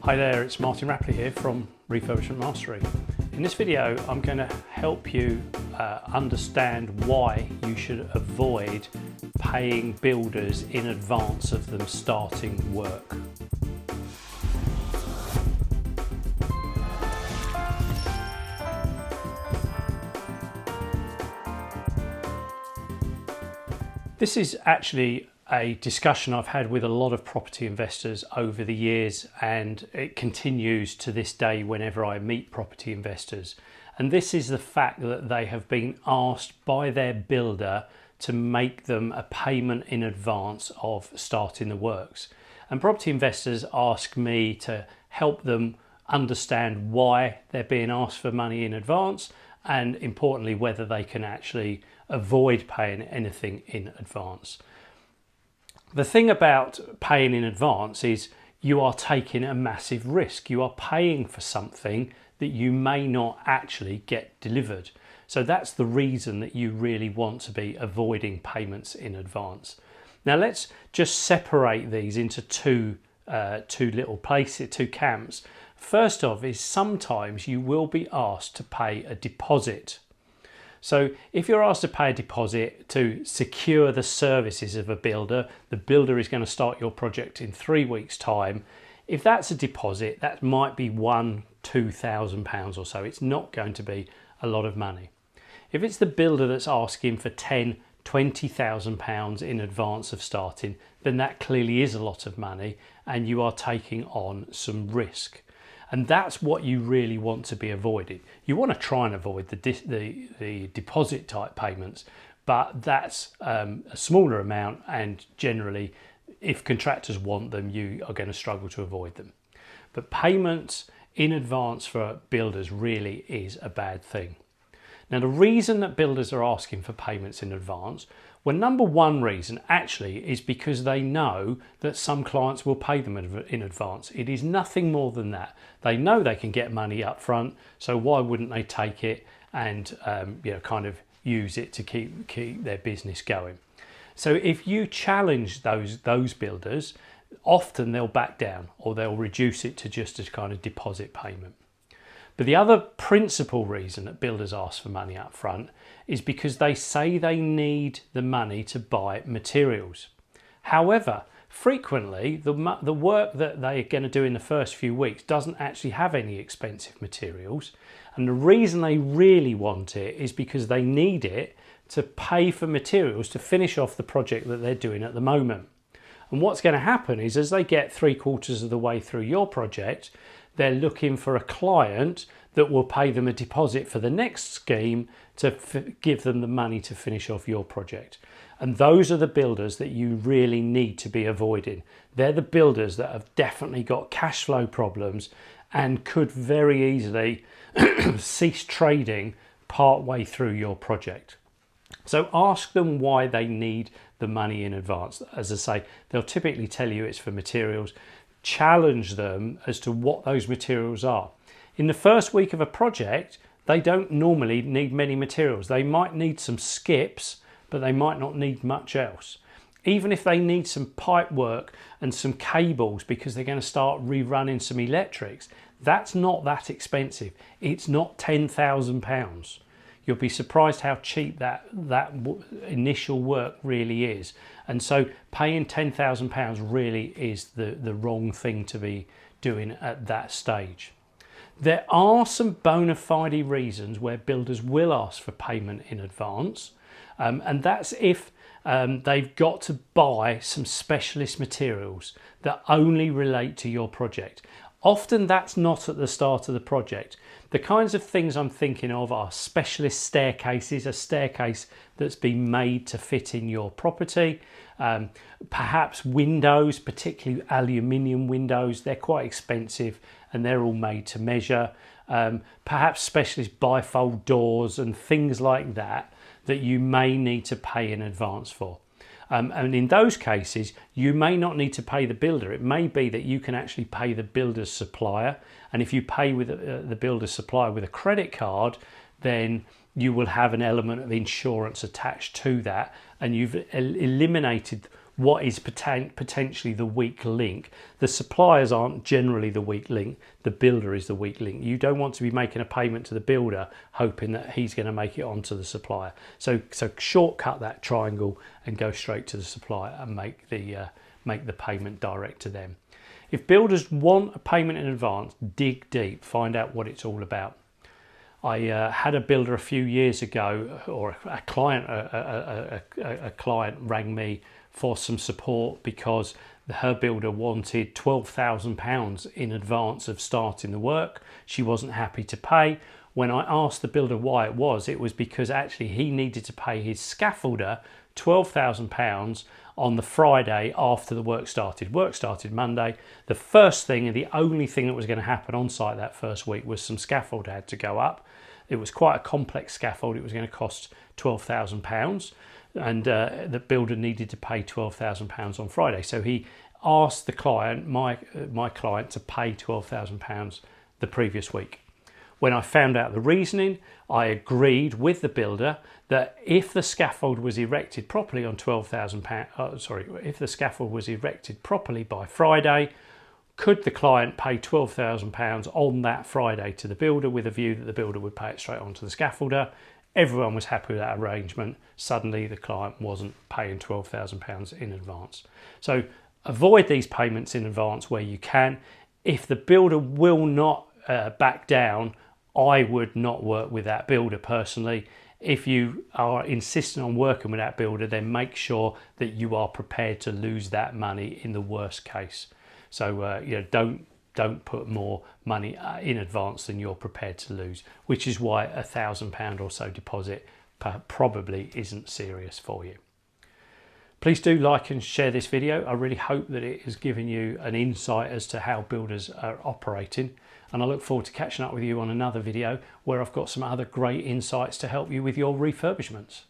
Hi there, it's Martin Rapley here from Refurbishment Mastery. In this video I'm going to help you understand why you should avoid paying builders in advance of them starting work. This is actually a discussion I've had with a lot of property investors over the years, and it continues to this day whenever I meet property investors. And this is the fact that they have been asked by their builder to make them a payment in advance of starting the works. And property investors ask me to help them understand why they're being asked for money in advance, and importantly whether they can actually avoid paying anything in advance. The thing about paying in advance is you are taking a massive risk. You are paying for something that you may not actually get delivered. So that's the reason that you really want to be avoiding payments in advance. Now let's just separate these into two little places, two camps. First off is sometimes you will be asked to pay a deposit. So if you're asked to pay a deposit to secure the services of a builder, the builder is going to start your project in 3 weeks' time. If that's a deposit, that might be £2,000 or so. It's not going to be a lot of money. If it's the builder that's asking for £20,000 in advance of starting, then that clearly is a lot of money and you are taking on some risk. And that's what you really want to be avoiding. You want to try and avoid the deposit type payments, but that's a smaller amount, and generally if contractors want them, you are going to struggle to avoid them. But payments in advance for builders really is a bad thing. Now the reason that builders are asking for payments in advance, well, number one reason actually is because they know that some clients will pay them in advance. It is nothing more than that. They know they can get money up front, so why wouldn't they take it and kind of use it to keep their business going? So if you challenge those builders, often they'll back down or they'll reduce it to just a kind of deposit payment. But the other principal reason that builders ask for money up front is because they say they need the money to buy materials. However, frequently the work that they're going to do in the first few weeks doesn't actually have any expensive materials. And the reason they really want it is because they need it to pay for materials to finish off the project that they're doing at the moment. And what's going to happen is as they get 3/4 of the way through your project, they're looking for a client that will pay them a deposit for the next scheme to give them the money to finish off your project. And those are the builders that you really need to be avoiding. They're the builders that have definitely got cash flow problems and could very easily cease trading part way through your project. So ask them why they need the money in advance. As I say, they'll typically tell you it's for materials. Challenge them as to what those materials are. In the first week of a project, they don't normally need many materials. They might need some skips, but they might not need much else. Even if they need some pipe work and some cables because they're going to start rerunning some electrics, that's not that expensive. It's not £10,000. You'll be surprised how cheap that initial work really is. And so paying £10,000 really is the wrong thing to be doing at that stage. There are some bona fide reasons where builders will ask for payment in advance, and that's if they've got to buy some specialist materials that only relate to your project. Often that's not at the start of the project. The kinds of things I'm thinking of are specialist staircases, a staircase that's been made to fit in your property. Perhaps windows, particularly aluminium windows, they're quite expensive and they're all made to measure. Perhaps specialist bifold doors and things like that you may need to pay in advance for. And in those cases, you may not need to pay the builder. It may be that you can actually pay the builder's supplier. And if you pay with the builder's supplier with a credit card, then you will have an element of insurance attached to that. And you've eliminated what is potentially the weak link. The suppliers aren't generally the weak link, the builder is the weak link. You don't want to be making a payment to the builder hoping that he's going to make it onto the supplier. So shortcut that triangle and go straight to the supplier and make the payment direct to them. If builders want a payment in advance, dig deep, find out what it's all about. I had a builder a few years ago, or a client rang me for some support because her builder wanted £12,000 in advance of starting the work. She wasn't happy to pay. When I asked the builder why it was because actually he needed to pay his scaffolder £12,000 on the Friday after the work started. Work started Monday. The first thing and the only thing that was going to happen on site that first week was some scaffold had to go up. It was quite a complex scaffold. It was going to cost £12,000 and the builder needed to pay £12,000 on Friday. So he asked the client, my client, to pay £12,000 the previous week. When I found out the reasoning, I agreed with the builder that if the scaffold was erected properly on if the scaffold was erected properly by Friday, could the client pay £12,000 on that Friday to the builder with a view that the builder would pay it straight on to the scaffolder? Everyone was happy with that arrangement. Suddenly the client wasn't paying £12,000 in advance. So avoid these payments in advance where you can. If the builder will not back down, I would not work with that builder personally. If you are insisting on working with that builder, then make sure that you are prepared to lose that money in the worst case. So don't put more money in advance than you're prepared to lose, which is why £1,000 or so deposit probably isn't serious for you. Please do like and share this video. I really hope that it has given you an insight as to how builders are operating, and I look forward to catching up with you on another video where I've got some other great insights to help you with your refurbishments.